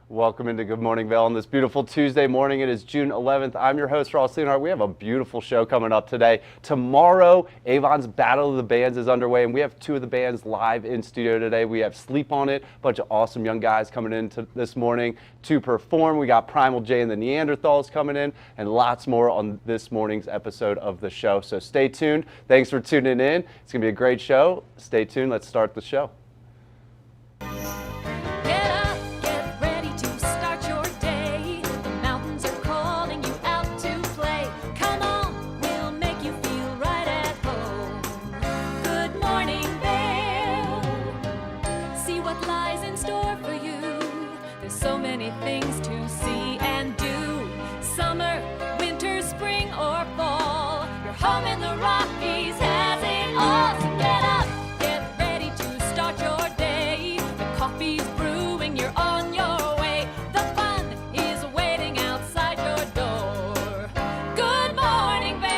Welcome into Good Morning Vail on this beautiful Tuesday morning. It is June 11th. I'm your host, Ross Leonhardt. We have a beautiful show coming up today. Tomorrow, Avon's Battle of the Bands is underway, and we have two of the bands live in studio today. We have Sleep on It, a bunch of awesome young guys coming in this morning to perform. We got Primal J and the Neanderthals coming in, and lots more on this morning's episode of the show. So stay tuned. Thanks for tuning in. It's going to be a great show. Stay tuned. Let's start the show. Things to see and do. Summer, winter, spring, or fall. Your home in the Rockies has it all. So get up, get ready to start your day. The coffee's brewing, you're on your way. The fun is waiting outside your door. Good morning, Vail.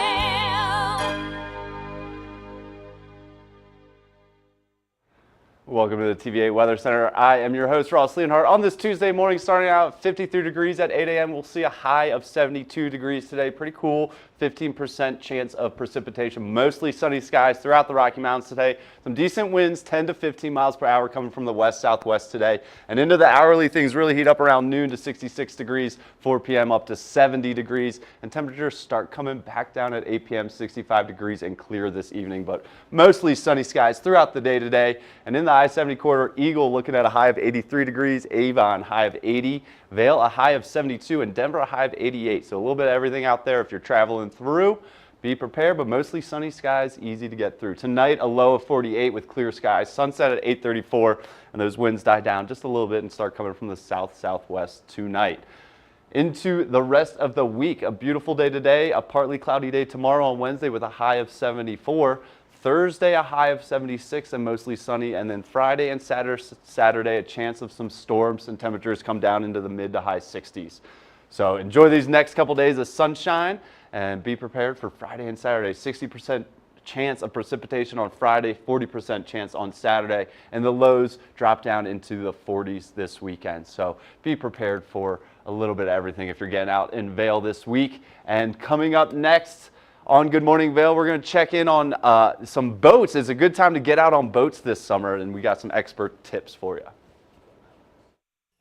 Welcome to the TVA Weather Center. I am your host, Ross Leonhardt. On this Tuesday morning, starting out 53 degrees at 8 a.m., we'll see a high of 72 degrees today. Pretty cool. 15% chance of precipitation. Mostly sunny skies throughout the Rocky Mountains today. Some decent winds, 10 to 15 miles per hour coming from the west-southwest today. And into the hourly, things really heat up around noon to 66 degrees, 4 p.m. up to 70 degrees. And temperatures start coming back down at 8 p.m., 65 degrees and clear this evening. But mostly sunny skies throughout the day today. And in the I-70 corridor, Eagle looking at a high of 83 degrees, Avon high of 80, Vail a high of 72, and Denver a high of 88. So a little bit of everything out there if you're traveling through. Be prepared, but mostly sunny skies, easy to get through. Tonight, a low of 48 with clear skies. Sunset at 8:34, and those winds die down just a little bit and start coming from the south-southwest tonight. Into the rest of the week, a beautiful day today, a partly cloudy day tomorrow on Wednesday with a high of 74. Thursday, a high of 76 and mostly sunny, and then Friday and Saturday, a chance of some storms and temperatures come down into the mid to high 60s. So enjoy these next couple days of sunshine and be prepared for Friday and Saturday. 60% chance of precipitation on Friday, 40% chance on Saturday, and the lows drop down into the 40s this weekend. So be prepared for a little bit of everything if you're getting out in Vail this week. And coming up next, on Good Morning Vail, we're going to check in on some boats. It's a good time to get out on boats this summer, and we got some expert tips for you.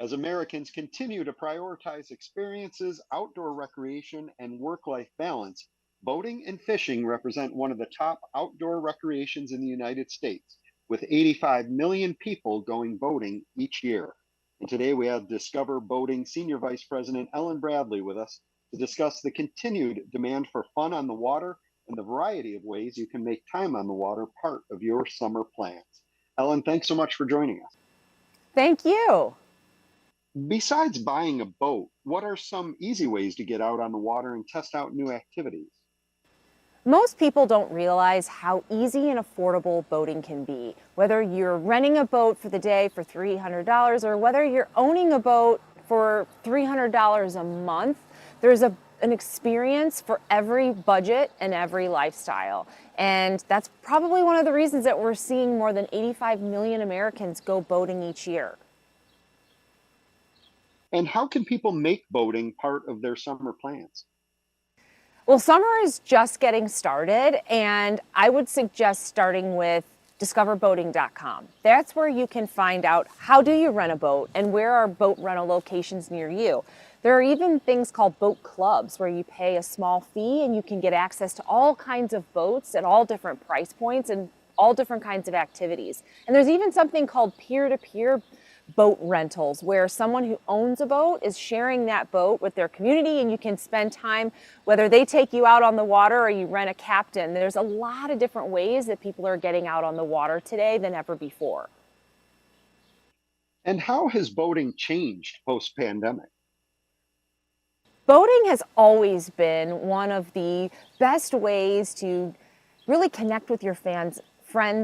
As Americans continue to prioritize experiences, outdoor recreation, and work-life balance, boating and fishing represent one of the top outdoor recreations in the United States, with 85 million people going boating each year. And today we have Discover Boating Senior Vice President Ellen Bradley with us to discuss the continued demand for fun on the water and the variety of ways you can make time on the water part of your summer plans. Ellen, thanks so much for joining us. Thank you. Besides buying a boat, what are some easy ways to get out on the water and test out new activities? Most people don't realize how easy and affordable boating can be. Whether you're renting a boat for the day for $300 or whether you're owning a boat for $300 a month, there's an experience for every budget and every lifestyle. And that's probably one of the reasons that we're seeing more than 85 million Americans go boating each year. And how can people make boating part of their summer plans? Well, summer is just getting started, and I would suggest starting with discoverboating.com. That's where you can find out how do you rent a boat and where are boat rental locations near you. There are even things called boat clubs where you pay a small fee and you can get access to all kinds of boats at all different price points and all different kinds of activities. And there's even something called peer-to-peer boat rentals where someone who owns a boat is sharing that boat with their community, and you can spend time, whether they take you out on the water or you rent a captain. There's a lot of different ways that people are getting out on the water today than ever before. And how has boating changed post-pandemic? Boating has always been one of the best ways to really connect with your friends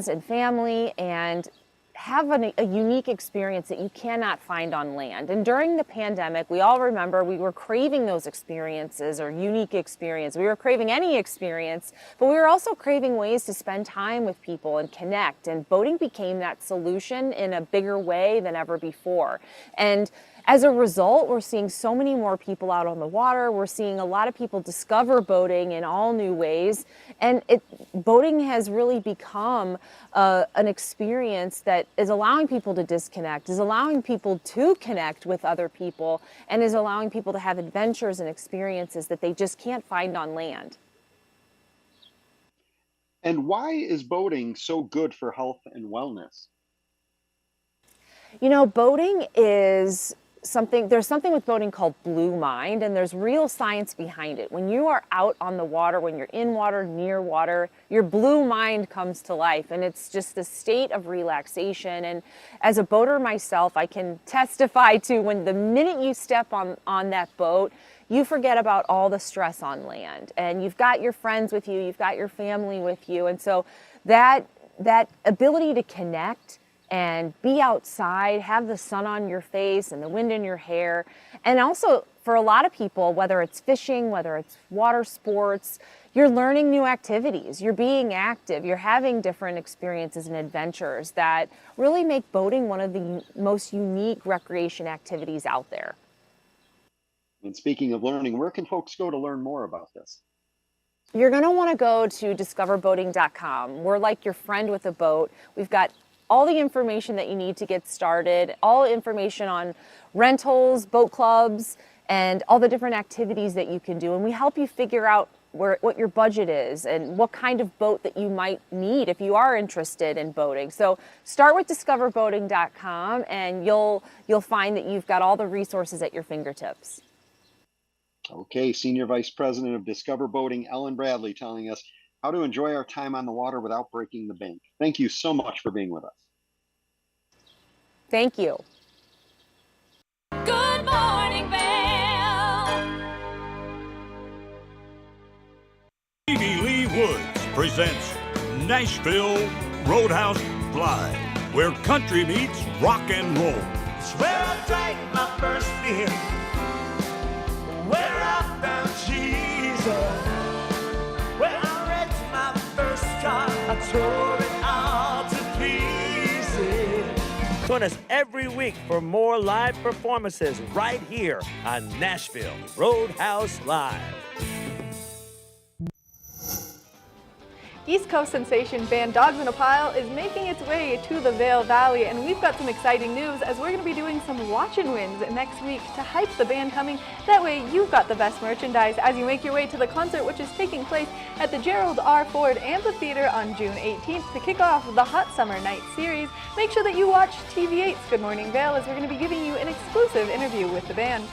and family and have a unique experience that you cannot find on land. And during the pandemic, we all remember we were craving those experiences or unique experience. We were craving any experience, but we were also craving ways to spend time with people and connect. And boating became that solution in a bigger way than ever before. And As a result, we're seeing so many more people out on the water. We're seeing a lot of people discover boating in all new ways. And boating has really become an experience that is allowing people to disconnect, is allowing people to connect with other people, and is allowing people to have adventures and experiences that they just can't find on land. And why is boating so good for health and wellness? You know, boating is there's something with boating called blue mind, and there's real science behind it. When you are out on the water, when you're in water, near water, your blue mind comes to life, and it's just a state of relaxation. And as a boater myself, I can testify to when the minute you step on that boat, you forget about all the stress on land, and you've got your friends with you, you've got your family with you. And so that ability to connect and be outside, have the sun on your face and the wind in your hair. And also for a lot of people, whether it's fishing, whether it's water sports, you're learning new activities, you're being active, you're having different experiences and adventures that really make boating one of the most unique recreation activities out there. And speaking of learning, where can folks go to learn more about this? You're going to want to go to discoverboating.com. We're like your friend with a boat. We've got all the information that you need to get started, all information on rentals, boat clubs, and all the different activities that you can do. And we help you figure out what your budget is and what kind of boat that you might need if you are interested in boating. So start with discoverboating.com, and you'll find that you've got all the resources at your fingertips. Okay, Senior Vice President of Discover Boating, Ellen Bradley, telling us how to enjoy our time on the water without breaking the bank. Thank you so much for being with us. Thank you. Good morning, Vail. Stevie Lee Woods presents Nashville Roadhouse Live, where country meets rock and roll. It's where I drank my first beer, where I found Jesus, where I wrecked my first car, I tore it all to pieces. Join us every week for more live performances right here on Nashville Roadhouse Live. East Coast sensation band Dogs in a Pile is making its way to the Vail Valley, and we've got some exciting news as we're going to be doing some watch and wins next week to hype the band coming. That way you've got the best merchandise as you make your way to the concert, which is taking place at the Gerald R. Ford Amphitheater on June 18th to kick off the Hot Summer Night series. Make sure that you watch TV8's Good Morning Vail as we're going to be giving you an exclusive interview with the band.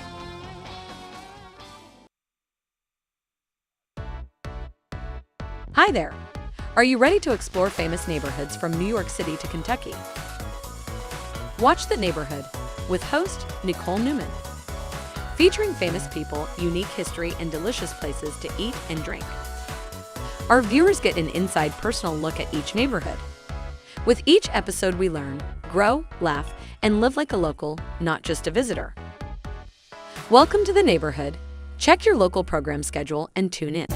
Hi there. Are you ready to explore famous neighborhoods from New York City to Kentucky? Watch The Neighborhood with host Nicole Newman. Featuring famous people, unique history, and delicious places to eat and drink. Our viewers get an inside personal look at each neighborhood. With each episode we learn, grow, laugh, and live like a local, not just a visitor. Welcome to The Neighborhood. Check your local program schedule and tune in.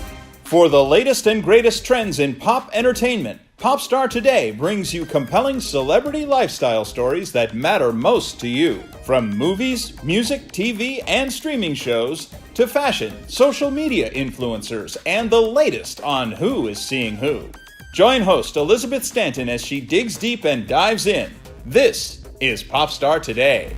For the latest and greatest trends in pop entertainment, Popstar Today brings you compelling celebrity lifestyle stories that matter most to you. From movies, music, TV, and streaming shows, to fashion, social media influencers, and the latest on who is seeing who. Join host Elizabeth Stanton as she digs deep and dives in. This is Popstar Today.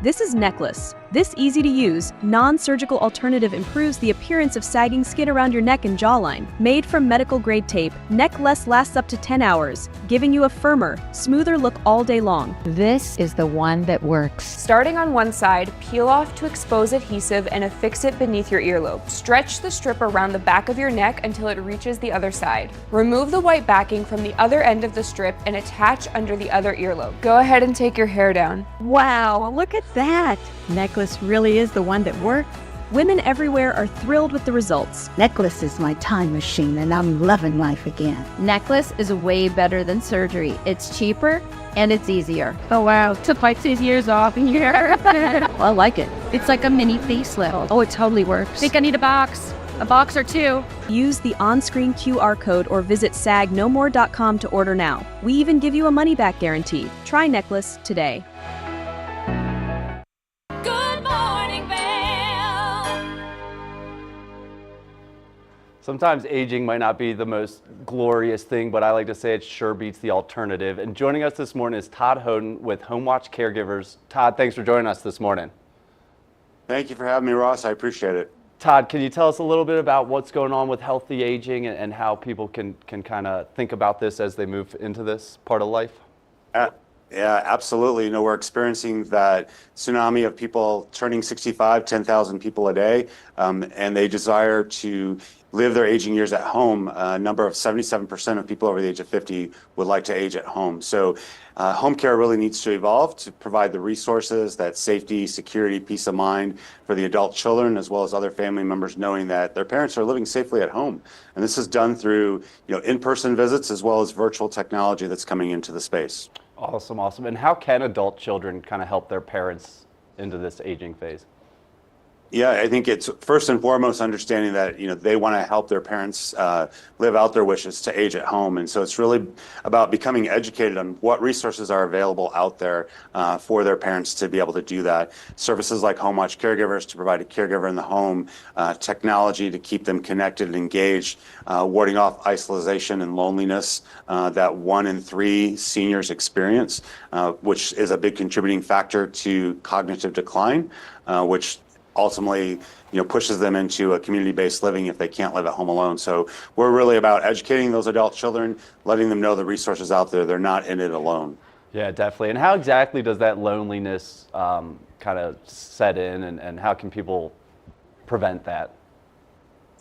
This is Necklace. This easy-to-use, non-surgical alternative improves the appearance of sagging skin around your neck and jawline. Made from medical-grade tape, Necklace lasts up to 10 hours, giving you a firmer, smoother look all day long. This is the one that works. Starting on one side, peel off to expose adhesive and affix it beneath your earlobe. Stretch the strip around the back of your neck until it reaches the other side. Remove the white backing from the other end of the strip and attach under the other earlobe. Go ahead and take your hair down. Wow, look at that! Necklace really is the one that works. Women everywhere are thrilled with the results. Necklace is my time machine, and I'm loving life again. Necklace is way better than surgery. It's cheaper and it's easier. Oh wow, took like 2 years off here. Well, I like it. It's like a mini facelift. Oh, it totally works. Think I need a box. A box or two. Use the on-screen QR code or visit sagnomore.com to order now. We even give you a money-back guarantee. Try Necklace today. Good morning, Vail. Sometimes aging might not be the most glorious thing, but I like to say it sure beats the alternative. And joining us this morning is Todd Hoden with HomeWatch Caregivers. Todd, thanks for joining us this morning. Thank you for having me, Ross. I appreciate it. Todd, can you tell us a little bit about what's going on with healthy aging and how people can kind of think about this as they move into this part of life? Yeah, absolutely. You know, we're experiencing that tsunami of people turning 65, 10,000 people a day, and they desire to live their aging years at home. A number of 77% of people over the age of 50 would like to age at home. So home care really needs to evolve to provide the resources, that safety, security, peace of mind for the adult children, as well as other family members, knowing that their parents are living safely at home. And this is done through, in-person visits as well as virtual technology that's coming into the space. Awesome, awesome. And how can adult children kind of help their parents into this aging phase? Yeah, I think it's first and foremost understanding that they want to help their parents live out their wishes to age at home, and so it's really about becoming educated on what resources are available out there for their parents to be able to do that. Services like HomeWatch Caregivers to provide a caregiver in the home, technology to keep them connected and engaged, warding off isolation and loneliness that 1 in 3 seniors experience, which is a big contributing factor to cognitive decline, which ultimately pushes them into a community-based living if they can't live at home alone. So we're really about educating those adult children, letting them know the resources out there. They're not in it alone. Yeah, definitely. And how exactly does that loneliness kind of set in, and how can people prevent that?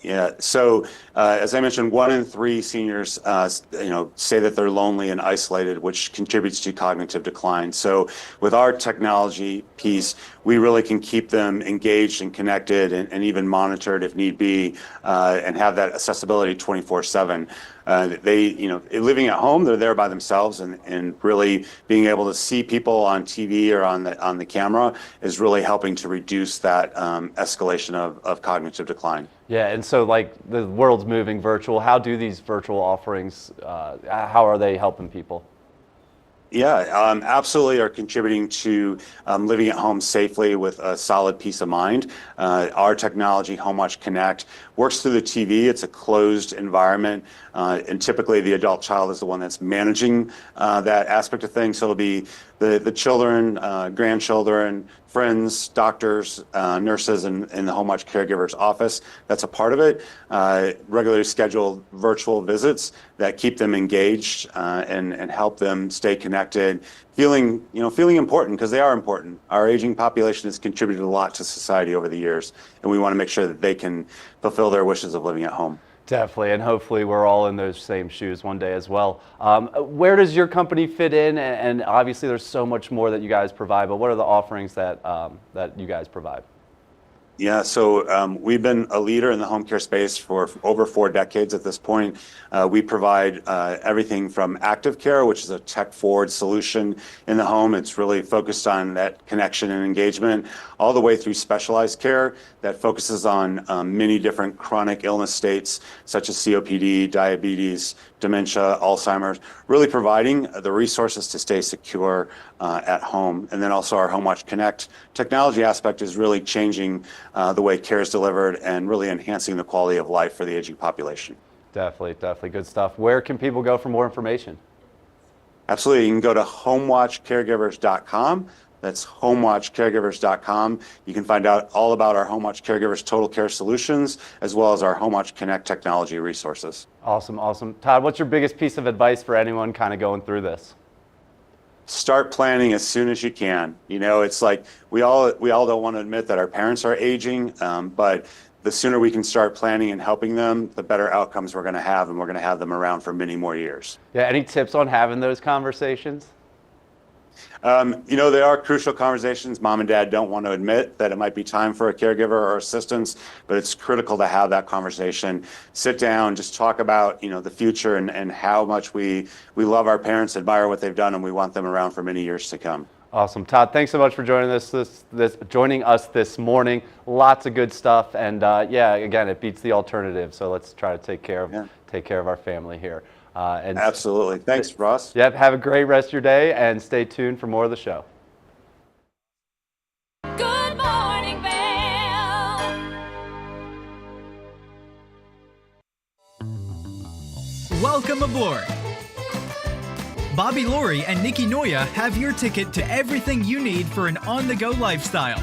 Yeah. So, as I mentioned, 1 in 3 seniors, say that they're lonely and isolated, which contributes to cognitive decline. So, with our technology piece, we really can keep them engaged and connected, and even monitored if need be, and have that accessibility 24/7. Living at home, they're there by themselves, and really being able to see people on TV or on the camera is really helping to reduce that escalation of cognitive decline. Yeah, and so like the world's moving virtual. How do these virtual offerings, how are they helping people? Yeah, absolutely are contributing to living at home safely with a solid peace of mind. Our technology, HomeWatch Connect, works through the TV. It's a closed environment, and typically the adult child is the one that's managing that aspect of things. So it'll be the children, grandchildren, friends, doctors, nurses in the HomeWatch Caregiver's office. That's a part of it. Regularly scheduled virtual visits that keep them engaged and help them stay connected, feeling important, because they are important. Our aging population has contributed a lot to society over the years, and we want to make sure that they can fulfill their wishes of living at home. Definitely, and hopefully we're all in those same shoes one day as well. Where does your company fit in? And obviously there's so much more that you guys provide, but what are the offerings that you guys provide? Yeah, so we've been a leader in the home care space for over 4 decades at this point. We provide everything from active care, which is a tech-forward solution in the home. It's really focused on that connection and engagement, all the way through specialized care that focuses on many different chronic illness states, such as COPD, diabetes, dementia, Alzheimer's, really providing the resources to stay secure at home. And then also our HomeWatch Connect technology aspect is really changing the way care is delivered and really enhancing the quality of life for the aging population. Definitely, definitely good stuff. Where can people go for more information? Absolutely. You can go to homewatchcaregivers.com. That's homewatchcaregivers.com. You can find out all about our HomeWatch Caregivers Total Care Solutions, as well as our HomeWatch Connect technology resources. Awesome, awesome. Todd, what's your biggest piece of advice for anyone kind of going through this? Start planning as soon as you can. It's like we all don't want to admit that our parents are aging, but the sooner we can start planning and helping them, the better outcomes we're going to have, and we're going to have them around for many more years. Yeah, any tips on having those conversations? There are crucial conversations. Mom and dad don't want to admit that it might be time for a caregiver or assistance, but it's critical to have that conversation. Sit down, just talk about, the future and how much we love our parents, admire what they've done, and we want them around for many years to come. Awesome. Todd, thanks so much for joining joining us this morning. Lots of good stuff, and yeah, again, it beats the alternative. So let's try to take care of our family here. And Absolutely. Thanks, Ross. Yep. Have a great rest of your day, and stay tuned for more of the show. Good morning, Vail. Welcome aboard. Bobby Laurie and Nikki Noya have your ticket to everything you need for an on-the-go lifestyle.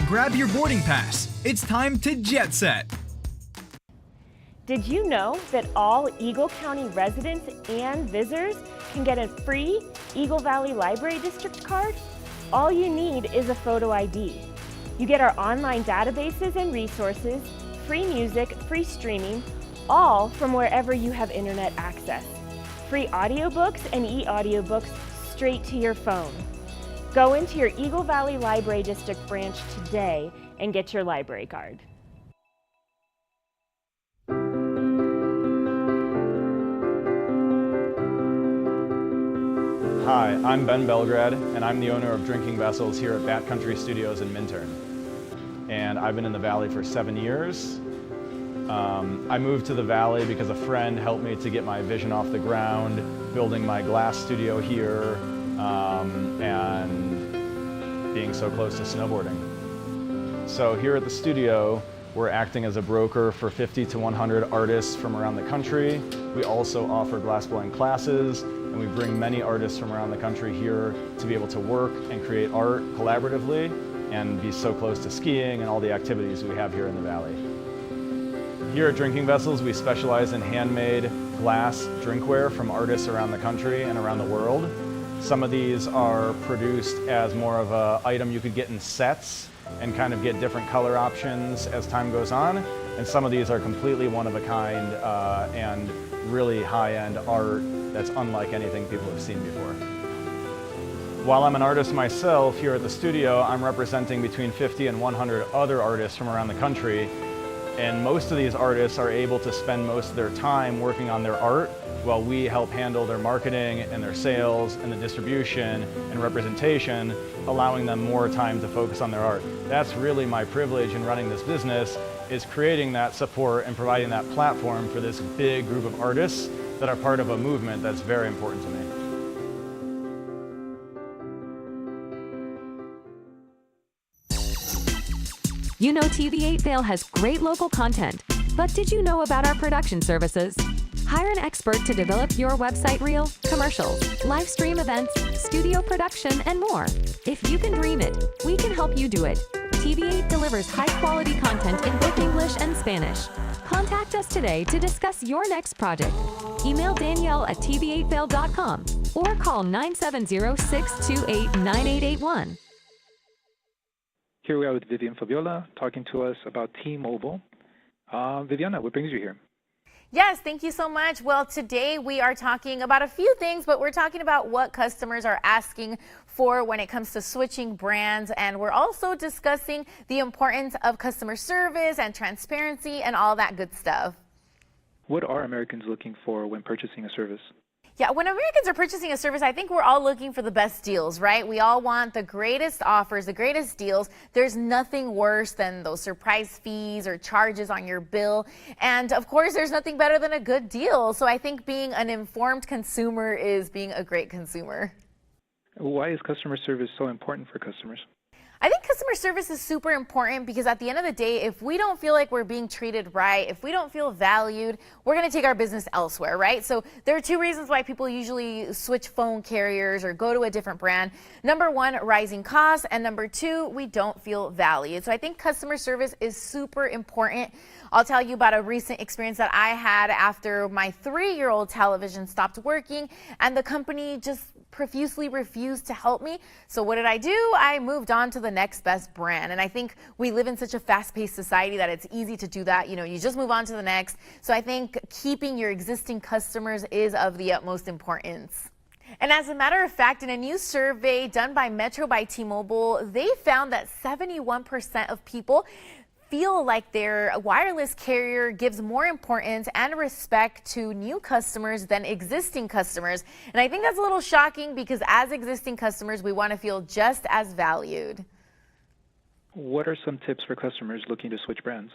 Grab your boarding pass. It's time to jet set. Did you know that all Eagle County residents and visitors can get a free Eagle Valley Library District card? All you need is a photo ID. You get our online databases and resources, free music, free streaming, all from wherever you have internet access. Free audiobooks and e-audiobooks straight to your phone. Go into your Eagle Valley Library District branch today and get your library card. Hi, I'm Ben Belgrad, and I'm the owner of Drinking Vessels here at Bat Country Studios in Minturn. And I've been in the Valley for 7 years. I moved to the Valley because a friend helped me to get my vision off the ground, building my glass studio here, and being so close to snowboarding. So here at the studio, we're acting as a broker for 50 to 100 artists from around the country. We also offer glassblowing classes, and we bring many artists from around the country here to be able to work and create art collaboratively and be so close to skiing and all the activities we have here in the Valley. Here at Drinking Vessels, we specialize in handmade glass drinkware from artists around the country and around the world. Some of these are produced as more of an item you could get in sets and kind of get different color options as time goes on. And some of these are completely one of a kind and really high-end art that's unlike anything people have seen before. While I'm an artist myself here at the studio, I'm representing between 50 and 100 other artists from around the country. And most of these artists are able to spend most of their time working on their art while we help handle their marketing and their sales and the distribution and representation, allowing them more time to focus on their art. That's really my privilege in running this business, is creating that support and providing that platform for this big group of artists that are part of a movement that's very important to me. You know TV8 Vail has great local content, but did you know about our production services? Hire an expert to develop your website reel, commercials, live stream events, studio production, and more. If you can dream it, we can help you do it. TV8 delivers high-quality content in both English and Spanish. Contact us today to discuss your next project. Email Danielle at tv8vail.com or call 970-628-9881. Here we are with Vivian Fabiola talking to us about T-Mobile. Viviana, what brings you here? Yes, thank you so much. Well, today we are talking about a few things, but we're talking about what customers are asking for when it comes to switching brands. And we're also discussing the importance of customer service and transparency and all that good stuff. What are Americans looking for when purchasing a service? Yeah, when Americans are purchasing a service, I think we're all looking for the best deals, right? We all want the greatest offers, the greatest deals. There's nothing worse than those surprise fees or charges on your bill. And of course, there's nothing better than a good deal. So I think being an informed consumer is being a great consumer. Why is customer service so important for customers? I think customer service is super important because at the end of the day, if we don't feel like we're being treated right, if we don't feel valued, we're going to take our business elsewhere, right? So there are two reasons why people usually switch phone carriers or go to a different brand. Number one, rising costs, and number two, we don't feel valued. So I think customer service is super important. I'll tell you about a recent experience that I had after my 3-year-old television stopped working and the company just profusely refused to help me. So what did I do? I moved on to the next best brand. And I think we live in such a fast-paced society that it's easy to do that. You know, you just move on to the next. So I think keeping your existing customers is of the utmost importance. And as a matter of fact, in a new survey done by Metro by T-Mobile, they found that 71% of people feel like their wireless carrier gives more importance and respect to new customers than existing customers. And I think that's a little shocking because as existing customers, we want to feel just as valued. What are some tips for customers looking to switch brands?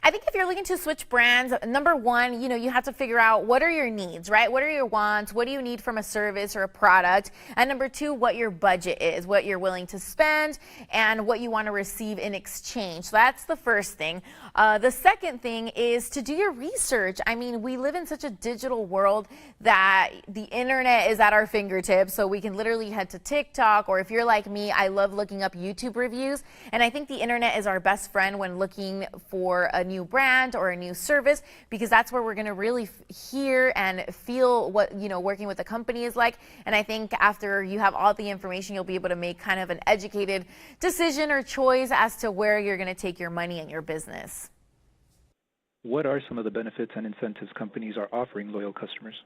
I think if you're looking to switch brands, number one, you have to figure out what are your needs, right? What are your wants? What do you need from a service or a product? And number two, what your budget is, what you're willing to spend, and what you want to receive in exchange. So that's the first thing. The second thing is to do your research. I mean, we live in such a digital world that the internet is at our fingertips, so we can literally head to TikTok, or if you're like me, I love looking up YouTube reviews, and I think the internet is our best friend when looking for a new brand or a new service, because that's where we're going to really hear and feel what working with a company is like. And I think after you have all the information, you'll be able to make kind of an educated decision or choice as to where you're going to take your money and your business. What are some of the benefits and incentives companies are offering loyal customers?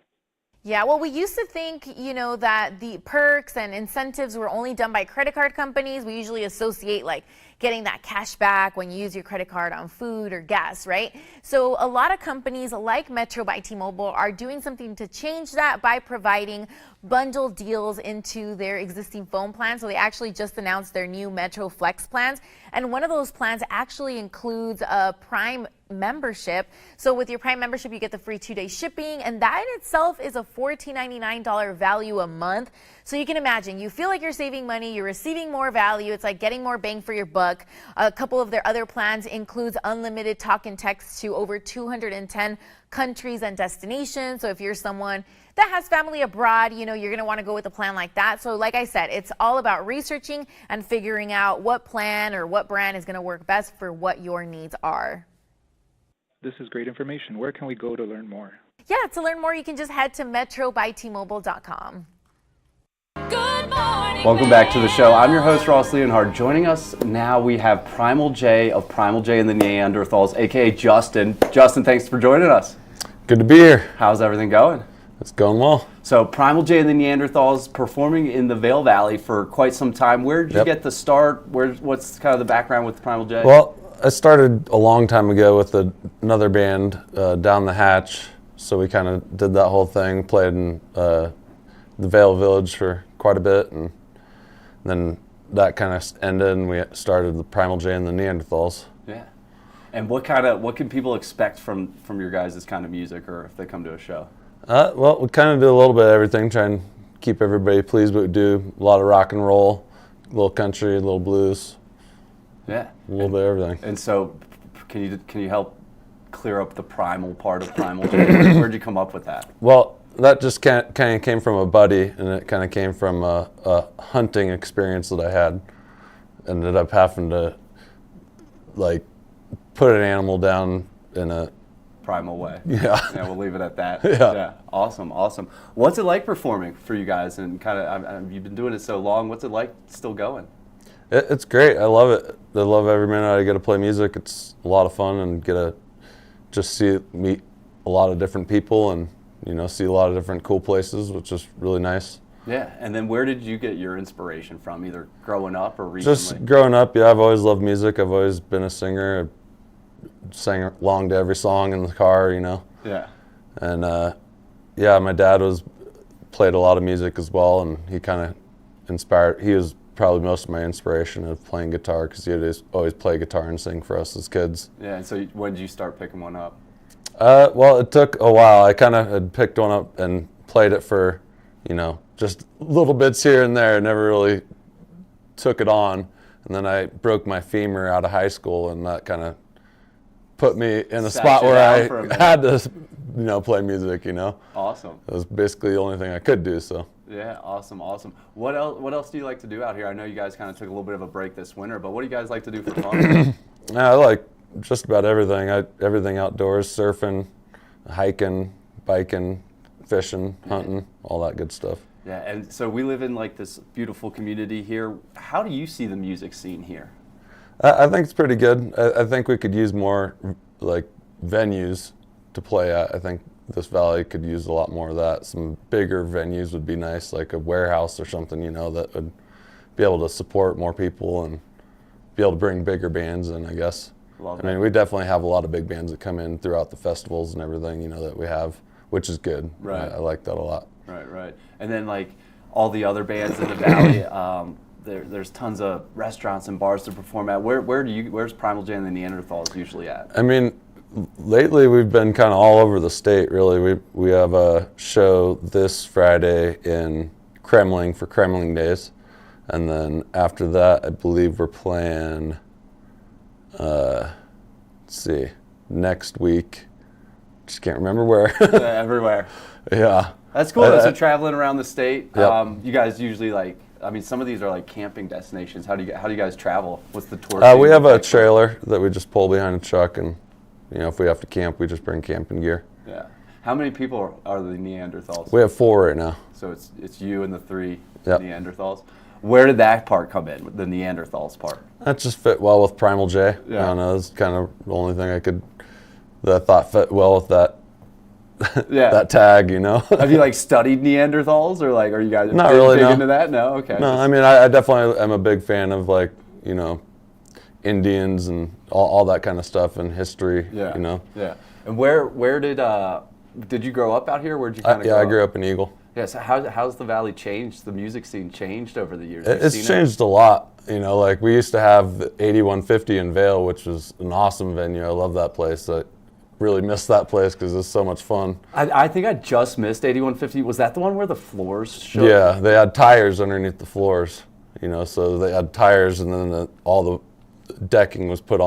Yeah, well, we used to think, that the perks and incentives were only done by credit card companies. We usually associate like getting that cash back when you use your credit card on food or gas, right? So a lot of companies like Metro by T-Mobile are doing something to change that by providing bundle deals into their existing phone plans. So they actually just announced their new Metro Flex plans. And one of those plans actually includes a Prime membership. So with your Prime membership, you get the free 2-day shipping, and that in itself is a $14.99 value a month. So you can imagine, you feel like you're saving money, you're receiving more value. It's like getting more bang for your buck. A couple of their other plans includes unlimited talk and text to over 210 countries and destinations. So if you're someone that has family abroad, you're going to want to go with a plan like that. So like I said, it's all about researching and figuring out what plan or what brand is going to work best for what your needs are. This is great information. Where can we go to learn more? Yeah, to learn more, you can just head to metrobytmobile.com. Good morning. Welcome back to the show. I'm your host, Ross Leonhard. Joining us now, we have Primal J of Primal J and the Neanderthals, aka Justin. Justin, thanks for joining us. Good to be here. How's everything going? It's going well. So Primal J and the Neanderthals performing in the Vail Valley for quite some time. Where did you get the start? What's kind of the background with Primal J? Well, I started a long time ago with another band, Down the Hatch. So we kind of did that whole thing, played in the Vail Village for quite a bit, and then that kind of ended, and we started the Primal J and the Neanderthals. Yeah. And what can people expect from your guys' kind of music, or if they come to a show? Well, we kind of do a little bit of everything, try and keep everybody pleased, but we do a lot of rock and roll, a little country, a little blues. Yeah. A little bit of everything. And so can you help clear up the primal part of Primal J? Where'd you come up with that? Well, that just kind of came from a buddy, and it kind of came from a hunting experience that I had. Ended up having to put an animal down in a primal way. Yeah. Yeah, we'll leave it at that. Yeah. Awesome. What's it like performing for you guys? And kind of, you've been doing it so long. What's it like still going? It's great. I love it. I love every minute I get to play music. It's a lot of fun, and get to just meet a lot of different people, and see a lot of different cool places, which is really nice. Yeah. And then where did you get your inspiration from, either growing up or recently? Just growing up, yeah. I've always loved music. I've always been a singer. I sang along to every song in the car, Yeah. And my dad played a lot of music as well, and he kind of inspired. He was probably most of my inspiration of playing guitar, because he would always play guitar and sing for us as kids. Yeah. And so when did you start picking one up? Well, it took a while. I kind of had picked one up and played it for, just little bits here and there. Never really took it on. And then I broke my femur out of high school, and that kind of put me in a spot where I had to, play music, Awesome. It was basically the only thing I could do, so. Yeah, awesome. What else do you like to do out here? I know you guys kind of took a little bit of a break this winter, but what do you guys like to do for fun? I like just about everything. Everything outdoors, surfing, hiking, biking, fishing, hunting, all that good stuff. Yeah, and so we live in this beautiful community here. How do you see the music scene here? I think it's pretty good. I think we could use more venues to play at. I think this valley could use a lot more of that. Some bigger venues would be nice, like a warehouse or something, that would be able to support more people and be able to bring bigger bands in, I guess. Love I mean, we definitely have a lot of big bands that come in throughout the festivals and everything, you know, that we have, which is good. Right. I like that a lot. Right. And then like all the other bands in the Valley, there's tons of restaurants and bars to perform at. Where's Primal J and the Neanderthals usually at? I mean, lately we've been kind of all over the state, really. We have a show this Friday in Kremling for Kremling Days. And then after that, I believe we're playing, next week. Just can't remember where. Everywhere. Yeah. That's cool. So traveling around the state, Yep. you guys usually some of these are like camping destinations. How do you guys travel? What's the tour? We have a trailer that we just pull behind a truck, and you know, if we have to camp, we just bring camping gear. Yeah. How many people are the Neanderthals? We have 4 right now. So it's you and the 3 Yep. Neanderthals. Where did that part come in? The Neanderthals part. That just fit well with Primal J. Yeah. I don't know. It's kind of the only thing that I thought fit well with that. Yeah. That tag, you know. Have you like studied Neanderthals, or like are you guys Not really, big no. into that? No. Okay. No, I mean I definitely am a big fan of like, you know, Indians and all that kind of stuff and history. Yeah. You know. Yeah. And where did you grow up out here? Where'd you kind of I grew up in Eagle. Yeah. So how's the Valley changed? The music scene changed over the years? It's changed a lot. You know, like we used to have the 8150 in Vail, which was an awesome venue. I love that place. I really miss that place because it's so much fun. I think I just missed 8150. Was that the one where the floors showed? Yeah, they had tires underneath the floors. You know, so they had tires, and then all the decking was put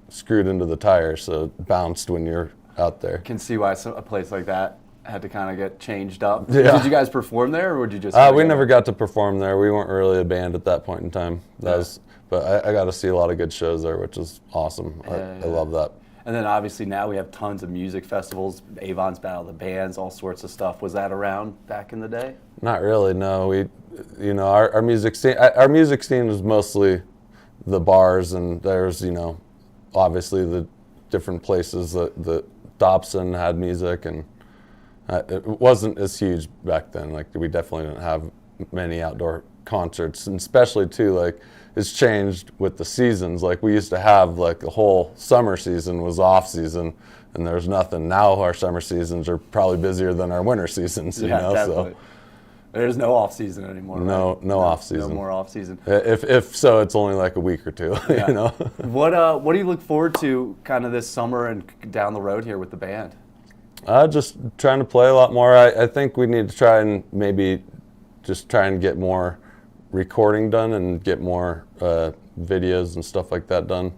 screwed into the tires, so it bounced when you're out there. Can see why a place like that had to kind of get changed up. Yeah. Did you guys perform there, or would you just? We never got to perform there. We weren't really a band at that point in time. But I got to see a lot of good shows there, which is awesome. I love that. And then obviously now we have tons of music festivals, Avon's Battle of the Bands, all sorts of stuff. Was that around back in the day? Not really, no. Our music scene was mostly the bars, and there's, you know, obviously the different places that Dobson had music, and it wasn't as huge back then. Like we definitely didn't have many outdoor concerts, and especially too, like it's changed with the seasons. Like we used to have like the whole summer season was off season, and there's nothing. Now our summer seasons are probably busier than our winter seasons. You know, definitely. so there's no off season anymore. No, right? no off season. No more off season. If so, it's only like a week or two. Yeah. You know. What do you look forward to kind of this summer and down the road here with the band? Just trying to play a lot more. I think we need to try and maybe just try and get more recording done and get more videos and stuff like that done.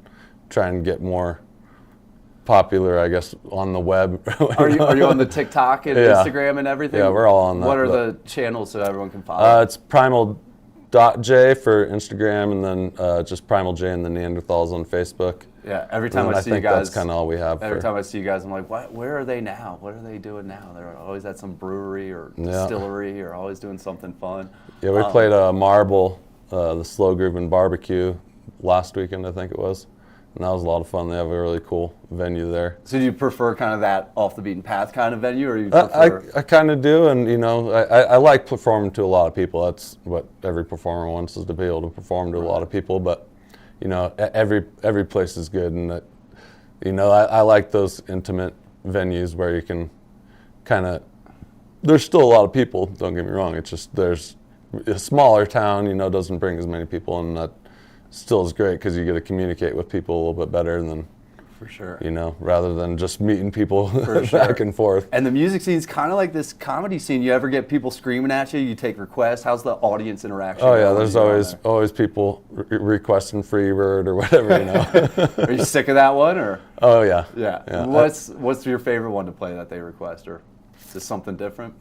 Try and get more popular, I guess, on the web. Are you on the TikTok and Instagram and everything? Yeah, we're all on that. What are the channels so everyone can follow? It's primal.j for Instagram, and then just Primal J and the Neanderthals on Facebook. Yeah, every time I see you guys, that's kind of all we have. Every time I see you guys, I'm like, what? Where are they now? What are they doing now? They're always at some brewery or distillery, or always doing something fun. Yeah, we played Marble, the Slow Groove and Barbecue last weekend, I think it was. And that was a lot of fun. They have a really cool venue there. So do you prefer kind of that off the beaten path kind of venue, or you prefer? I kind of do, and you know, I like performing to a lot of people. That's what every performer wants, is to be able to perform to a lot of people. But you know, every place is good, and you know, I like those intimate venues where you can kind of. There's still a lot of people. Don't get me wrong. It's just there's a smaller town, you know, doesn't bring as many people, and that still is great because you get to communicate with people a little bit better than, for sure, you know, rather than just meeting people sure. back and forth. And the music scene's kind of like this comedy scene. You ever get people screaming at you? You take requests. How's the audience interaction? Oh yeah, there's always people requesting Freebird or whatever, you know. Are you sick of that one, or? Oh yeah. Yeah. What's your favorite one to play that they request, or is this something different?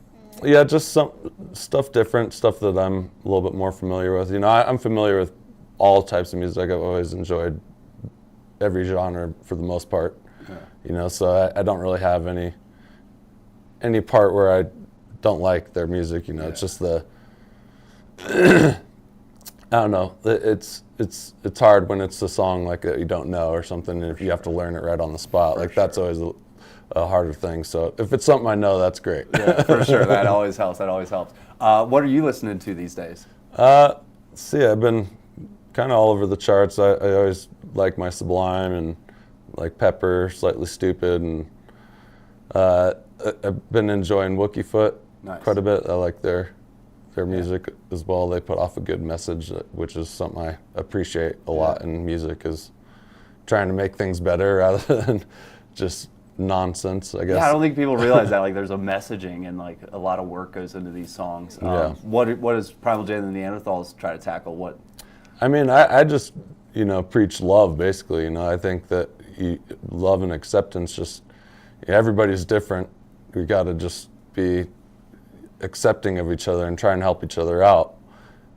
Yeah, just some stuff different, stuff that I'm a little bit more familiar with. You know, I'm familiar with all types of music. I've always enjoyed every genre for the most part. Yeah. You know, so I don't really have any part where I don't like their music. You know, it's just the I don't know. It's hard when it's a song like that you don't know or something, and if you have to learn it right on the spot. Like that's always a harder thing. So if it's something I know, that's great. Yeah, for sure. That always helps. What are you listening to these days? See, I've been kind of all over the charts. I always like my Sublime and like Pepper, Slightly Stupid, and I've been enjoying Wookie Foot quite a bit. I like their music as well. They put off a good message, which is something I appreciate a lot in music, is trying to make things better rather than just nonsense, I guess. Yeah, I don't think people realize that. Like, there's a messaging and like a lot of work goes into these songs. What does Primal Jay and the Neanderthals try to tackle? What? I mean, I just, preach love, basically. I think that love and acceptance, just everybody's different. We got to just be accepting of each other and try and help each other out,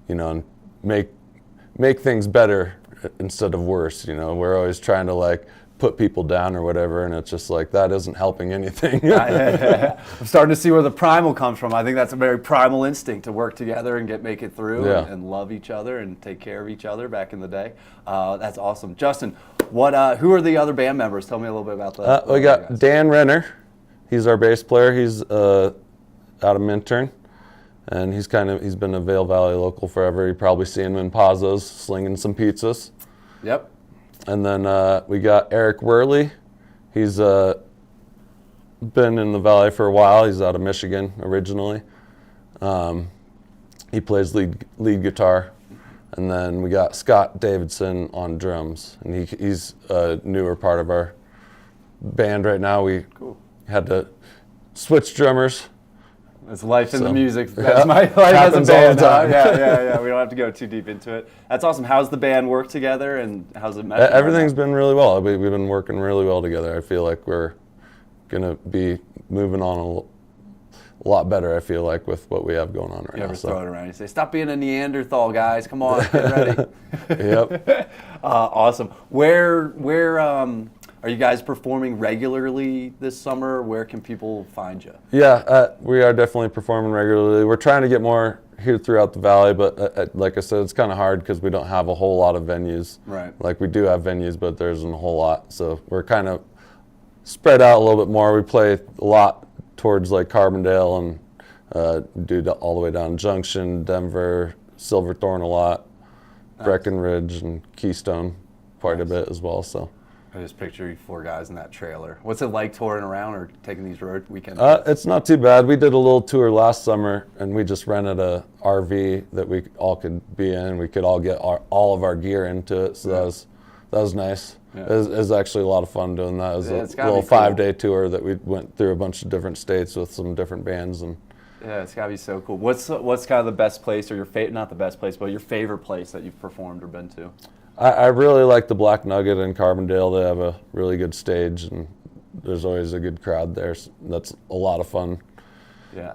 and make things better instead of worse. We're always trying to like put people down or whatever, and it's just like that isn't helping anything. I'm starting to see where the primal comes from. I think that's a very primal instinct to work together and make it through and love each other and take care of each other back in the day. That's awesome. Justin, who are the other band members? Tell me a little bit about that. We got Dan Renner. He's our bass player. He's out of Minturn, and he's been a Vail Valley local forever. You probably see him in Pazos slinging some pizzas. Yep. And then we got Eric Worley. He's been in the Valley for a while. He's out of Michigan originally. He plays lead guitar. And then we got Scott Davidson on drums, and he's a newer part of our band right now. We had to switch drummers. It's life in the music. That's my life as a band. Yeah. We don't have to go too deep into it. That's awesome. How's the band work together, and how's it mesh? Everything's been really well. We've been working really well together. I feel like we're going to be moving on a lot better, I feel like, with what we have going on right now. You ever throw it around? You say, stop being a Neanderthal, guys. Come on, get ready. Yep. Awesome. Where are you guys performing regularly this summer? Where can people find you? Yeah, we are definitely performing regularly. We're trying to get more here throughout the Valley, but like I said, it's kind of hard because we don't have a whole lot of venues. Right. Like, we do have venues, but there isn't a whole lot. So we're kind of spread out a little bit more. We play a lot towards like Carbondale and do all the way down Junction, Denver, Silverthorne a lot, Breckenridge, and Keystone quite a bit as well. So. I just picture you 4 guys in that trailer. What's it like touring around or taking these road weekends? It's not too bad. We did a little tour last summer, and we just rented a RV that we all could be in. We could all get all of our gear into it, so that was nice. Yeah. It was actually a lot of fun doing that. It was a little 5-day tour that we went through a bunch of different states with some different bands. And yeah, it's gotta be so cool. What's kind of the best place, or your not the best place, but your favorite place that you've performed or been to? I really like the Black Nugget in Carbondale. They have a really good stage, and there's always a good crowd there. So that's a lot of fun. Yeah.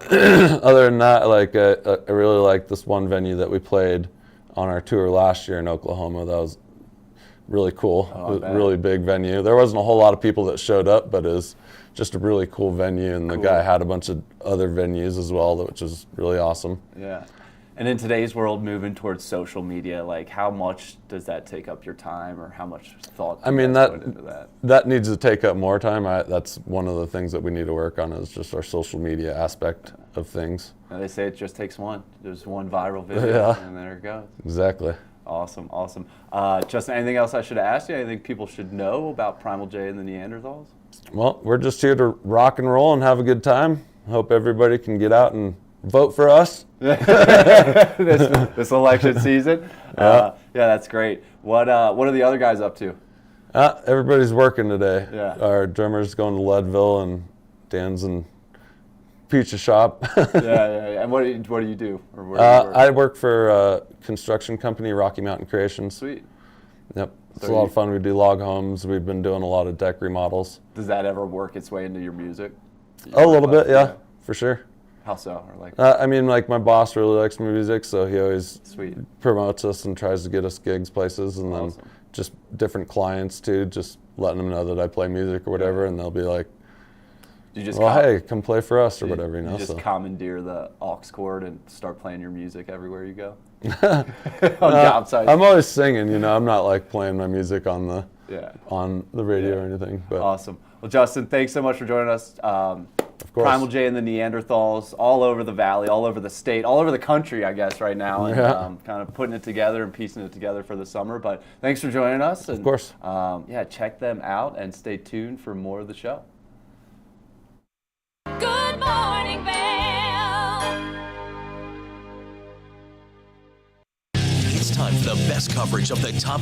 Other than that, I really like this one venue that we played on our tour last year in Oklahoma. That was really cool. It was a really big venue. There wasn't a whole lot of people that showed up, but it was just a really cool venue, and the guy had a bunch of other venues as well, which is really awesome. Yeah. And in today's world, moving towards social media, like, how much does that take up your time, or how much thought do you put into that? That needs to take up more time. That's one of the things that we need to work on, is just our social media aspect of things. Now, they say it just takes one. There's one viral video, and there it goes. Exactly. Awesome. Justin, anything else I should ask you? Anything people should know about Primal Jay and the Neanderthals? Well, we're just here to rock and roll and have a good time. Hope everybody can get out and vote for us this election season. Yeah, that's great. What are the other guys up to? Everybody's working today. Yeah. Our drummer's going to Leadville, and Dan's in pizza shop. Yeah. And what do you do? Or where do you work? I work for a construction company, Rocky Mountain Creations. Sweet. Yep. It's a lot of fun. We do log homes. We've been doing a lot of deck remodels. Does that ever work its way into your music? A little bit, yeah, for sure. How so? Or I mean, like, my boss really likes my music, so he always promotes us and tries to get us gigs places, and then just different clients too, just letting them know that I play music or whatever, and they'll be like, hey, come play for us or whatever, You just commandeer the aux cord and start playing your music everywhere you go? On job sites. I'm always singing, I'm not like playing my music on the radio or anything. But awesome. Well, Justin, thanks so much for joining us. Of course. Primal J and the Neanderthals all over the valley, all over the state, all over the country, I guess, right now, and kind of putting it together and piecing it together for the summer. But thanks for joining us. And, of course. Yeah, check them out and stay tuned for more of the show. Good morning, Vail. It's time for the best coverage of the top.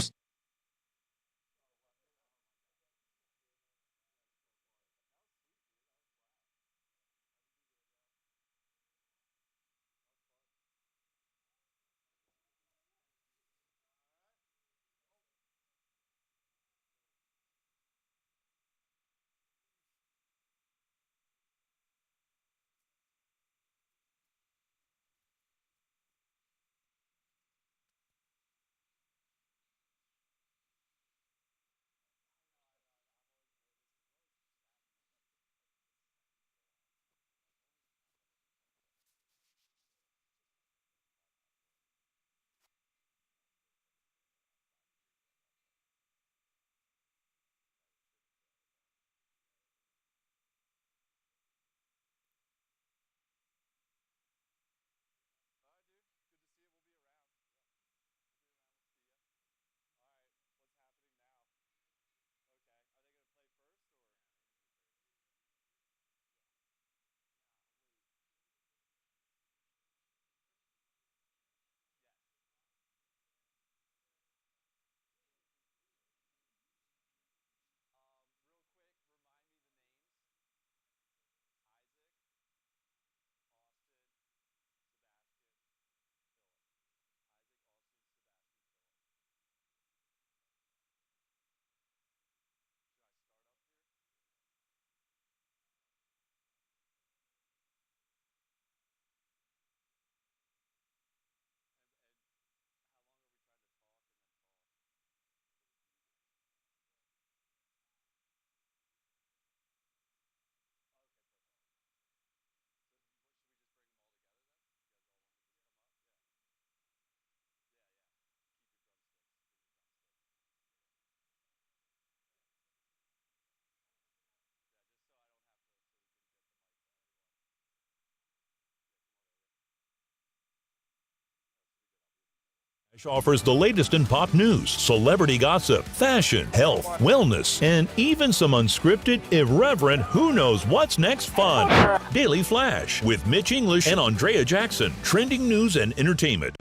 Offers the latest in pop news, celebrity gossip, fashion, health, wellness, and even some unscripted, irreverent, who knows what's next fun. Daily Flash with Mitch English and Andrea Jackson. Trending news and entertainment.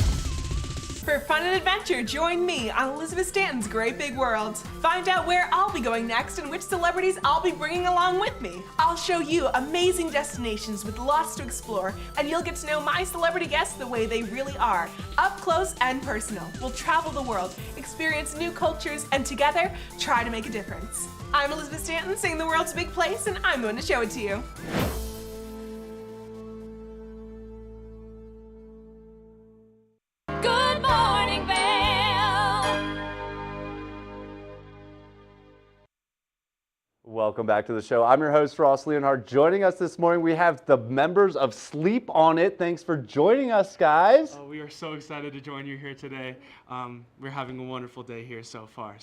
For fun and adventure, join me on Elizabeth Stanton's Great Big World. Find out where I'll be going next and which celebrities I'll be bringing along with me. I'll show you amazing destinations with lots to explore, and you'll get to know my celebrity guests the way they really are, up close and personal. We'll travel the world, experience new cultures, and together, try to make a difference. I'm Elizabeth Stanton, saying the world's a big place, and I'm going to show it to you. Good morning, Vail. Welcome back to the show. I'm your host, Ross Leonhardt. Joining us this morning, we have the members of Sleep On It. Thanks for joining us, guys. We are so excited to join you here today. We're having a wonderful day here so far.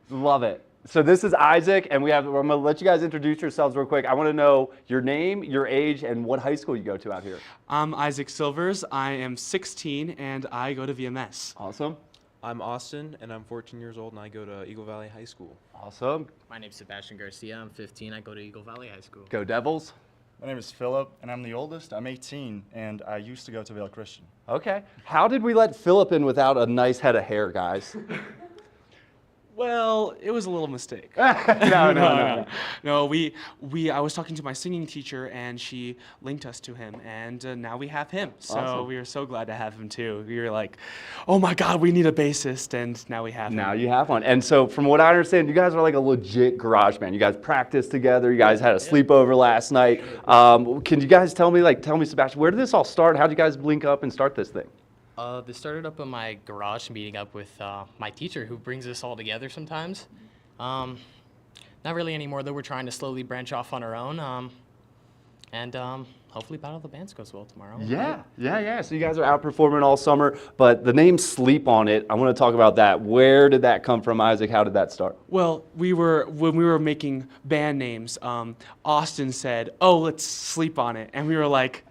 Love it. So this is Isaac, and I'm going to let you guys introduce yourselves real quick. I want to know your name, your age, and what high school you go to out here. I'm Isaac Silvers. I am 16, and I go to VMS. Awesome. I'm Austin, and I'm 14 years old, and I go to Eagle Valley High School. Awesome. My name's Sebastian Garcia. I'm 15. I go to Eagle Valley High School. Go Devils. My name is Philip, and I'm the oldest. I'm 18, and I used to go to Vail Christian. Okay. How did we let Philip in without a nice head of hair, guys? Well, it was a little mistake. No. I was talking to my singing teacher, and she linked us to him, and now we have him. So Awesome. we are so glad to have him too. We were like, oh my God, we need a bassist, and now we have him. Now you have one. And so from what I understand, you guys are like a legit garage band. You guys practiced together. You guys had a sleepover last night. Can you guys tell me, Sebastian, where did this all start? How did you guys link up and start this thing? This started up in my garage, meeting up with my teacher, who brings us all together sometimes. Not really anymore, though. We're trying to slowly branch off on our own, and hopefully Battle of the Bands goes well tomorrow. Yeah. So you guys are out performing all summer, but the name Sleep on It, I want to talk about that. Where did that come from, Isaac? How did that start? Well, when we were making band names, Austin said, "Oh, let's sleep on it," and we were like,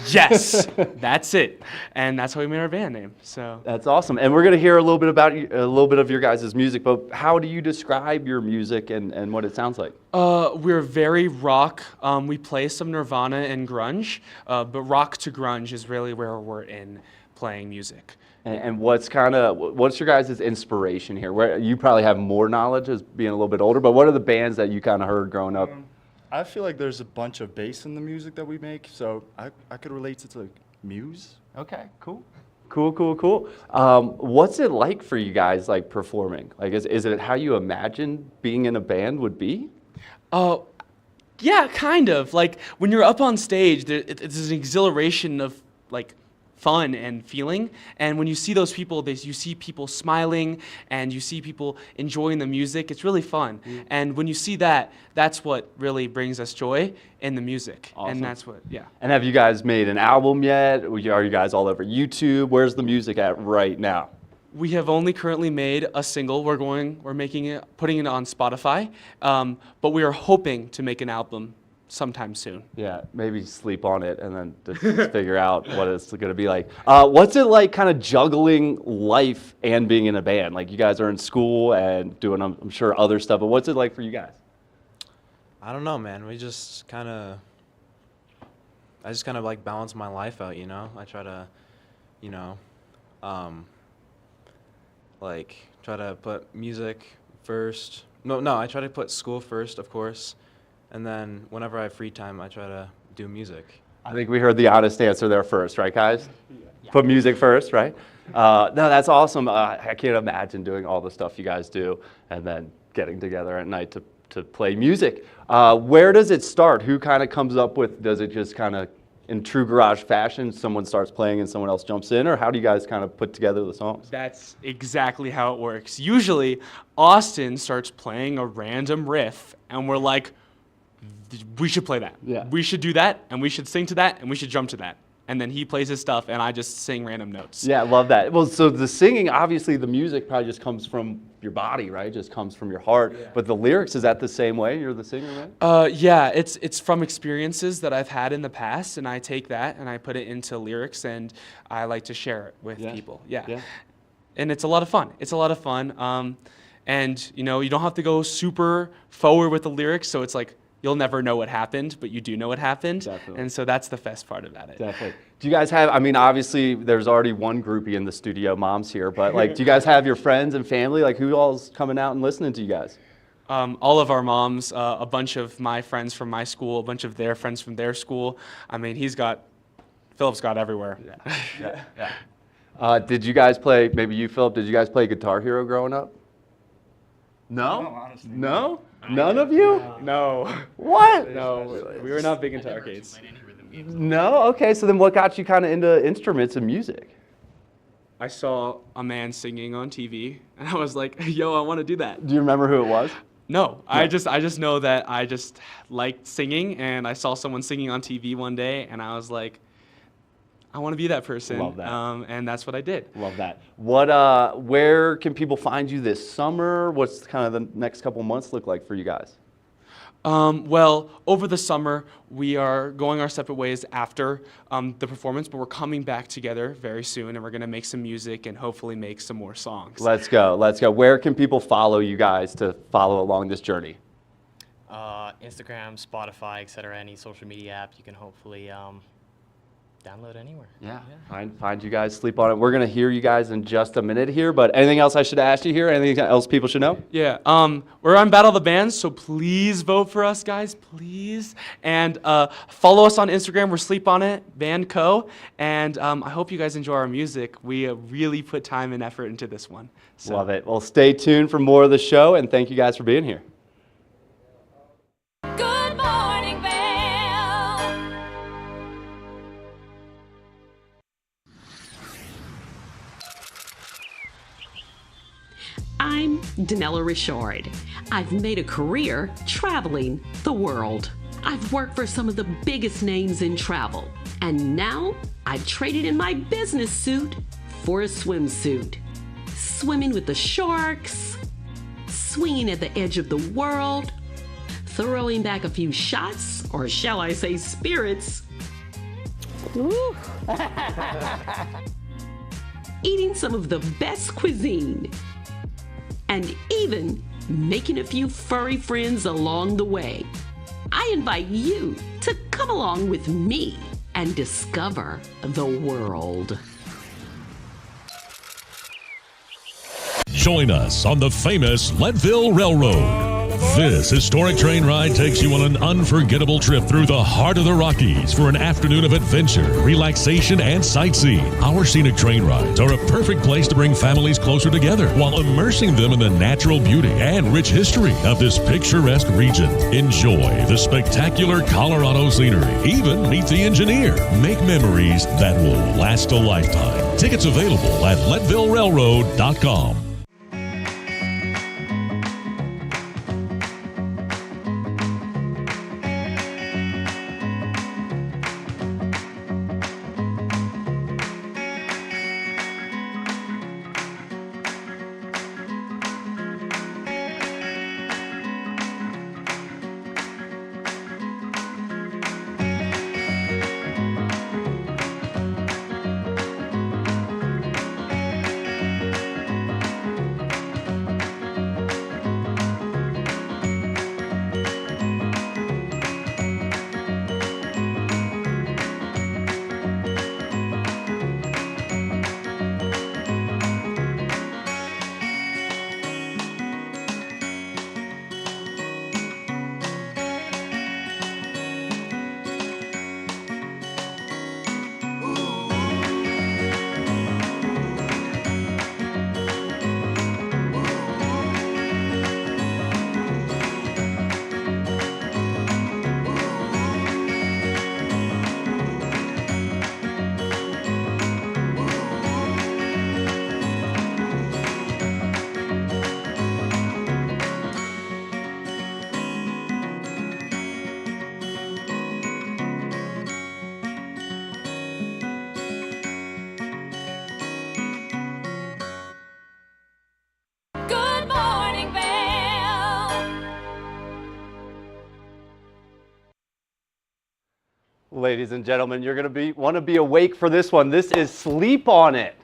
"Yes, that's it," and that's how we made our band name. So That's awesome. And we're going to hear a little bit about you, a little bit of your guys' music, but how do you describe your music and what it sounds like? We're very rock. We play some Nirvana and grunge, but rock to grunge is really where we're in playing music. And what's your guys' inspiration here? Where you probably have more knowledge as being a little bit older, but what are the bands that you kind of heard growing up? I feel like there's a bunch of bass in the music that we make, so I could relate it to like Muse. Okay, cool. Cool. What's it like for you guys, like performing? Like, is it how you imagine being in a band would be? Yeah, kind of. Like when you're up on stage, it's an exhilaration of like fun and feeling. And when you see those people, you see people smiling and you see people enjoying the music. It's really fun. And when you see that, that's what really brings us joy in the music. Awesome. And that's what, yeah. And have you guys made an album yet? Are you guys all over YouTube? Where's the music at right now? We have only currently made a single. We're making it, putting it on Spotify. But we are hoping to make an album sometime soon. Yeah, maybe sleep on it and then just figure out what it's going to be like. What's it like kind of juggling life and being in a band? Like you guys are in school and doing, I'm sure, other stuff, but what's it like for you guys? I don't know, man. I just kind of like balance my life out, you know? I try to, you know, like try to put music first. No, I try to put school first, of course. And then whenever I have free time, I try to do music. I think we heard the honest answer there first, right, guys? Yeah. Put music first, right? No, that's awesome. I can't imagine doing all the stuff you guys do and then getting together at night to play music. Where does it start? Who kind of comes up with, does it just kind of in true garage fashion, someone starts playing and someone else jumps in, or how do you guys kind of put together the songs? That's exactly how it works. Usually, Austin starts playing a random riff and we're like, we should play that. Yeah. We should do that, and we should sing to that, and we should jump to that. And then he plays his stuff, and I just sing random notes. Yeah, I love that. Well, so the singing, obviously the music probably just comes from your body, right? Just comes from your heart. Yeah. But the lyrics, is that the same way? You're the singer, right? Yeah, it's from experiences that I've had in the past, and I take that and I put it into lyrics, and I like to share it with people. Yeah. And it's a lot of fun. And you know, you don't have to go super forward with the lyrics, so it's like, you'll never know what happened, but you do know what happened. Definitely. And so that's the best part about it. Definitely. Do you guys have, I mean, obviously there's already one groupie in the studio, Mom's here, but like, do you guys have your friends and family? Like who all's coming out and listening to you guys? All of our moms, a bunch of my friends from my school, a bunch of their friends from their school. I mean, Philip's got everywhere. Yeah. Did you guys play, maybe you, Philip, did you guys play Guitar Hero growing up? No? Honestly. No? None of you? No. What? No, we were not big into arcades. No? Okay, so then what got you kind of into instruments and music? I saw a man singing on TV, and I was like, yo, I want to do that. Do you remember who it was? No, I just know that I just liked singing, and I saw someone singing on TV one day, and I was like, I want to be that person. Love that. And that's what I did. Love that. Where can people find you this summer? What's kind of the next couple months look like for you guys? Well, over the summer, we are going our separate ways after the performance, but we're coming back together very soon, and we're going to make some music and hopefully make some more songs. Let's go. Where can people follow you guys to follow along this journey? Instagram, Spotify, etc. Any social media app you can hopefully download anywhere. Yeah. Find you guys, sleep on it. We're going to hear you guys in just a minute here, but anything else I should ask you here? Anything else people should know? Yeah. We're on Battle of the Bands, so please vote for us, guys, please. And follow us on Instagram. We're Sleep On It, Band Co. And I hope you guys enjoy our music. We really put time and effort into this one. So. Love it. Well, stay tuned for more of the show, and thank you guys for being here. Good morning, Vail. I'm Danella Richard. I've made a career traveling the world. I've worked for some of the biggest names in travel, and now I've traded in my business suit for a swimsuit. Swimming with the sharks, swinging at the edge of the world, throwing back a few shots, or shall I say spirits. Ooh. Eating some of the best cuisine, and even making a few furry friends along the way. I invite you to come along with me and discover the world. Join us on the famous Leadville Railroad. This historic train ride takes you on an unforgettable trip through the heart of the Rockies for an afternoon of adventure, relaxation, and sightseeing. Our scenic train rides are a perfect place to bring families closer together while immersing them in the natural beauty and rich history of this picturesque region. Enjoy the spectacular Colorado scenery. Even meet the engineer. Make memories that will last a lifetime. Tickets available at LeadvilleRailroad.com. Good morning, Vail. Ladies and gentlemen, you're going to want to be awake for this one. This is Sleep on It.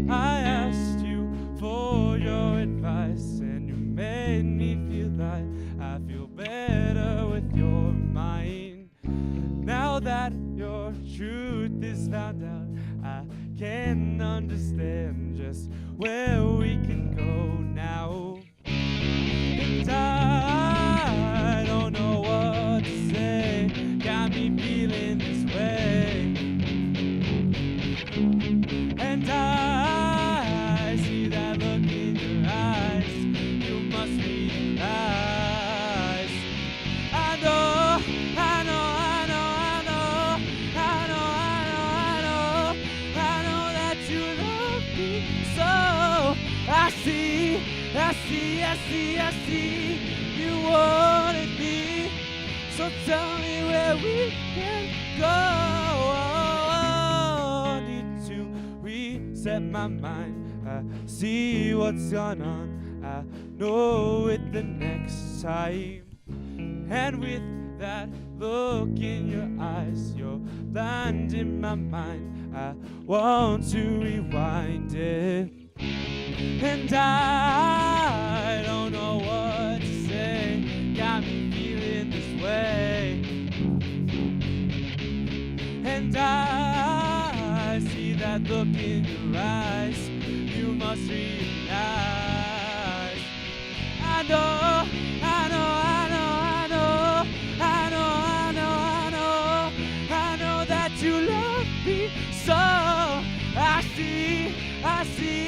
I asked you for your advice, and you made me feel like I feel better with your mind. Now that your truth is found out, I can understand just where we can go now. And I don't know what to say, got me feeling this way. And I see that look in your eyes, you must realize. I know, I know, I know, I know, I know, I know, I know, I know that you love me so. I see, I see, I see, I see, you wanted me, so tell me where we can go. Set my mind, I see what's going on, I know it the next time. And with that look in your eyes, you're blinding my mind, I want to rewind it. And I don't know what to say, got me feeling this way. And I see that look in your eyes, you must realize. I know, I know, I know, I know, I know, I know, I know, I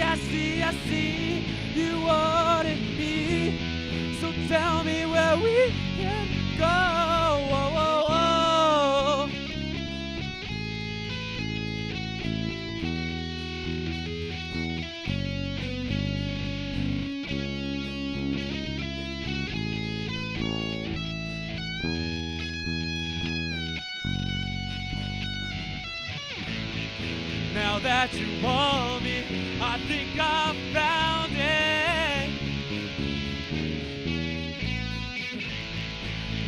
I see you wanted me. So tell me where we can go. Now that you want me, I think I found it.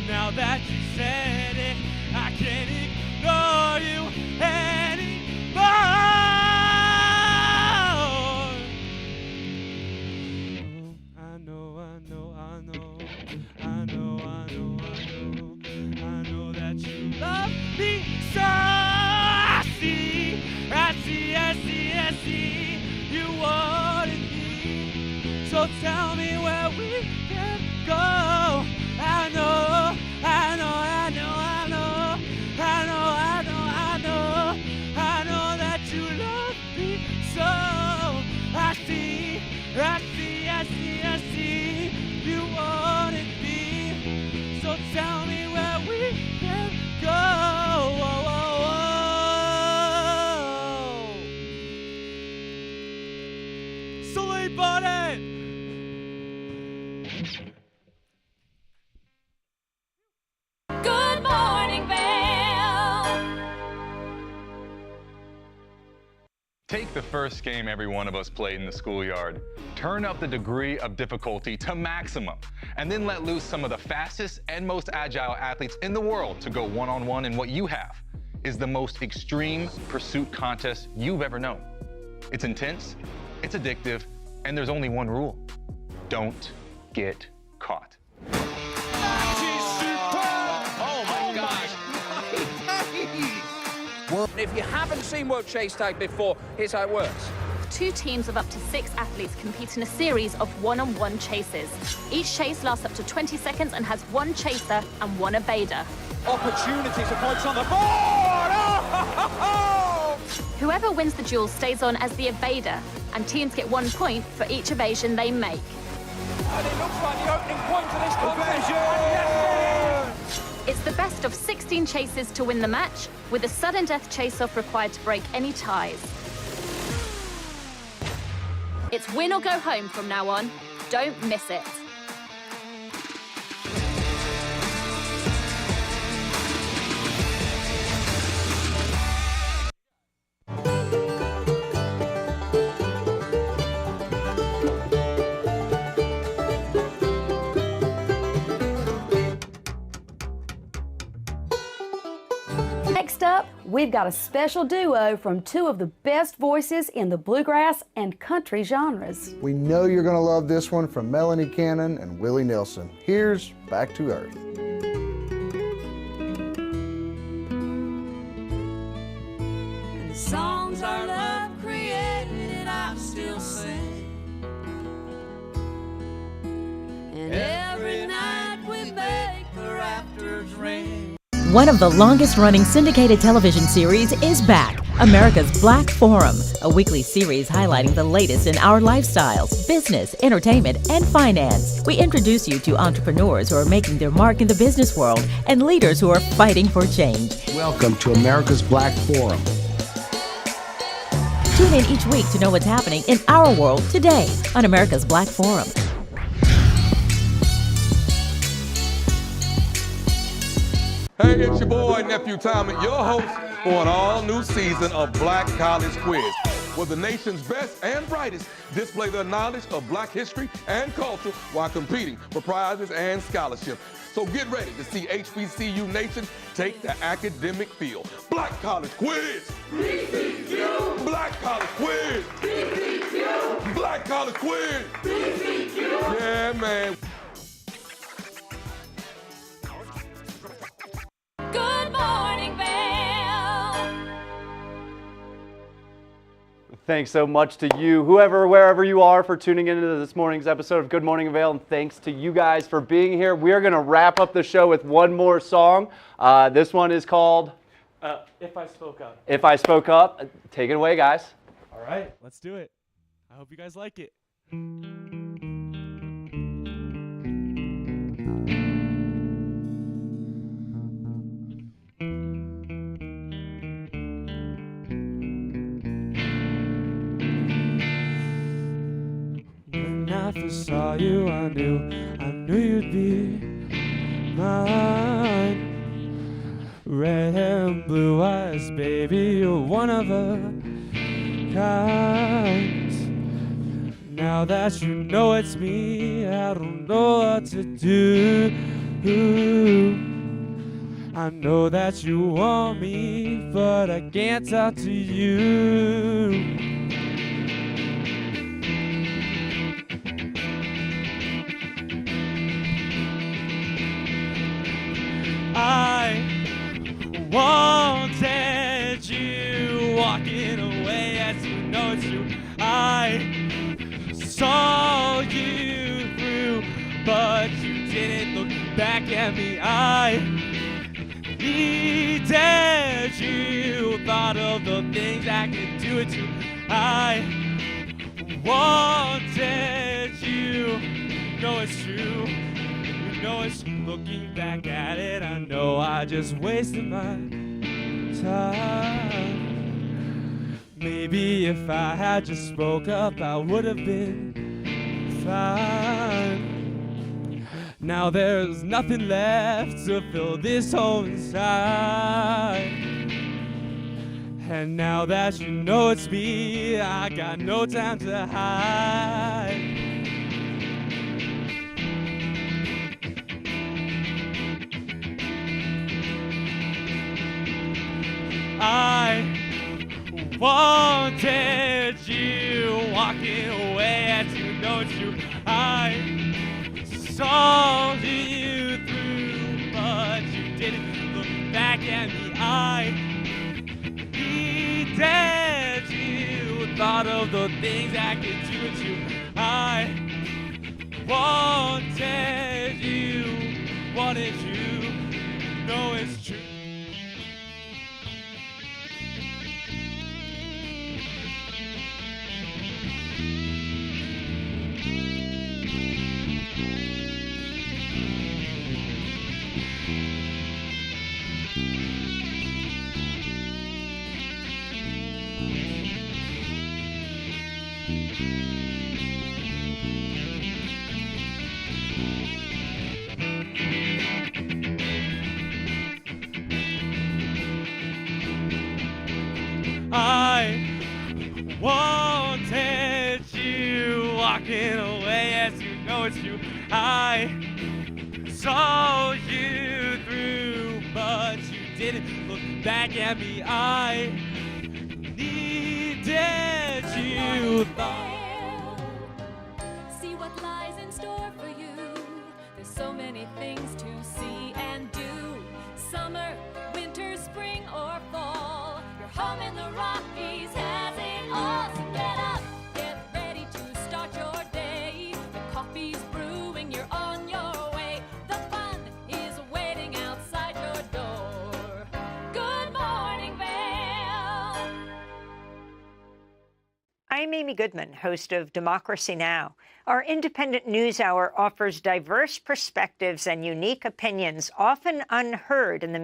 Now that you said it, I can't ignore you anymore. I know that you love me so. I see you wanted me. So tell me where we can go. I know that you love me so. I see you wanted me. So tell me where we can go. Sleep on it! Good morning, Vail. Take the first game every one of us played in the schoolyard. Turn up the degree of difficulty to maximum, and then let loose some of the fastest and most agile athletes in the world to go one-on-one in what you have is the most extreme pursuit contest you've ever known. It's intense, it's addictive, and there's only one rule. Don't get caught. Oh my gosh. If you haven't seen World Chase Tag before, here's how it works. 2 teams of up to 6 athletes compete in a series of one-on-one chases. Each chase lasts up to 20 seconds and has 1 chaser and 1 evader. Opportunity to points on the board! Oh! Whoever wins the duel stays on as the evader, and teams get 1 point for each evasion they make. And it looks like the opening point for this competition. It's the best of 16 chases to win the match, with a sudden death chase-off required to break any ties. It's win or go home from now on. Don't miss it. Next up, we've got a special duo from 2 of the best voices in the bluegrass and country genres. We know you're going to love this one from Melanie Cannon and Willie Nelson. Here's Back to Earth. And the songs our love created, I still sing. And every night we make the rafters ring. One of the longest-running syndicated television series is back, America's Black Forum, a weekly series highlighting the latest in our lifestyles, business, entertainment, and finance. We introduce you to entrepreneurs who are making their mark in the business world and leaders who are fighting for change. Welcome to America's Black Forum. Tune in each week to know what's happening in our world today on America's Black Forum. Hey, it's your boy, Nephew Tommy, your host for an all-new season of Black College Quiz, where the nation's best and brightest display their knowledge of Black history and culture while competing for prizes and scholarships. So get ready to see HBCU Nation take the academic field. Black College Quiz! BCQ! Black College Quiz! BCQ! Black College Quiz! BCQ! Yeah, man. Good morning, Vail. Thanks so much to you, whoever, wherever you are, for tuning into this morning's episode of Good Morning Vail, and thanks to you guys for being here. We are going to wrap up the show with one more song. This one is called If I Spoke Up. If I Spoke Up. Take it away, guys. All right, let's do it. I hope you guys like it. When I first saw you, I knew you'd be mine. Red hair and blue eyes, baby, you're one of a kind. Now that you know it's me, I don't know what to do. I know that you want me, but I can't talk to you. I wanted you walking away, as you know it's true. I saw you through, but you didn't look back at me. I needed you, thought of the things I could do it to. I wanted you, know it's true. You know it's looking back at it, I know I just wasted my time. Maybe if I had just spoke up, I would have been fine. Now there's nothing left to fill this hole inside. And now that you know it's me, I got no time to hide. I wanted you walking away, as you know it's true. I saw you through, but you didn't look back at me. I needed you, thought of the things I could do with you. I wanted you, wanted you, know it's true. I wanted you walking away, as you know it's true. I saw you through, but you didn't look back at me. I needed you. See what lies in store for you. There's so many things to see and do. Summer, winter, spring, or fall. Your home in the Rockies has it all. So get up, get ready to start your day. The coffee's brewing, you're on your way. The fun is waiting outside your door. Good morning, Vail. I'm Amy Goodman, host of Democracy Now! Our independent news hour offers diverse perspectives and unique opinions, often unheard in the